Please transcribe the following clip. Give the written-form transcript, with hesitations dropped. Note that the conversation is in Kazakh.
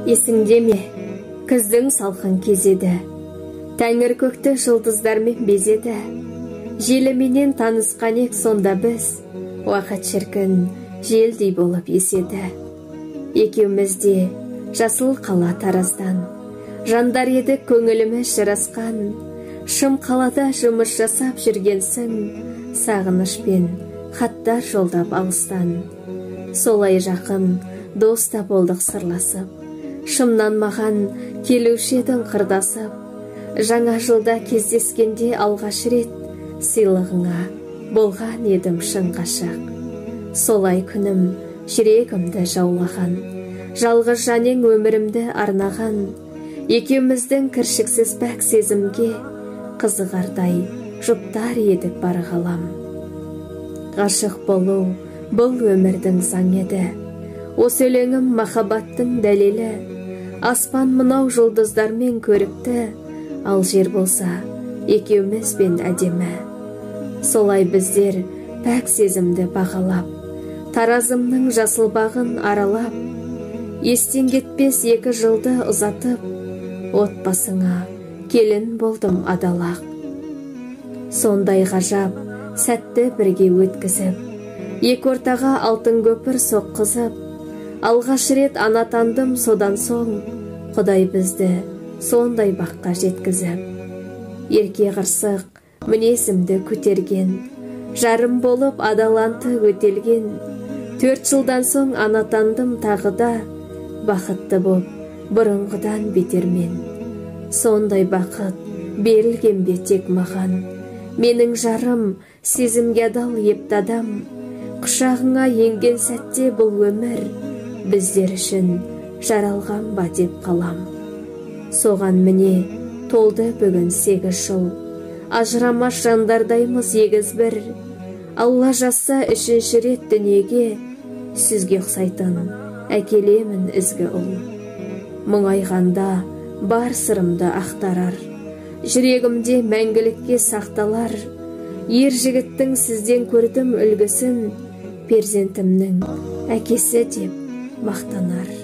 Есіңде ме, күздің салқын кезеді, тәңір көкті жұлдыздармен безеді. Желіменен танысқан ек сонда біз, уақыт шіркін желдей болып еседі. Екеуміз де жасыл қала тараздан, жандар едік көңіліміз жарасқан. Шым қалада жұмыс жасап жүргенсің, сағынышпен хаттар жолдап алыстан. Солай жақын доста болдық сырласып, шымнан маған келуші едің қырдасып. Жаңа жылда кездескенде алғаш рет, сыйлығыңа болған едім шын ғашық. Солай күнім жүрегімді жаулаған, жалғыз жаның өмірімді арнаған. Екеуміздің кіршіксіз пәк сезімге, қызығардай жұптар едік бар ғалам. Ғашық болу бұл өмірдің заң еді, осы өлеңім махаббаттың дәлелі. Аспан мынау жұлдыздармен көрікті, ал жер болса екеумізбен әдемі. Солай біздер пәк сезімді бағалап, таразымның жасыл бағын аралап, естен кетпес 2 жылды ұзатып, отбасыңа келін болдым адалақ. Сондай ғажап сәтті бірге өткізіп, екі ортаға алтын көпір соққызып, алғаш рет ана тандым содан соң, Құдай бізді сондай баққа жеткізіп. Ерке қырсық мінезімді көтерген, жарым болып адаланты өтелген. 4 жылдан соң ана тандым тағы да, бақытты боп бұрынғыдан бетермен. Сондай бақыт берілген бе тек маған, менің жарым сезімге адал епті адам. Құшағыңа енген сәтте бұл өмір, біздер үшін жаралған ба деп қалам. Соған міне толды бүгін 8 жыл, ажырамас жандардаймыз егіз бір. Алла жазса 3-ші рет дүниеге, сізге ұқсайтын әкелемін ізгі ұл. Мұңайғанда бар сырымды ақтарар, жүрегімде мәңгілікке сақталар. Ер жігіттің сізден көрдім үлгісін, перзентімнің әкесі деп мақтанар.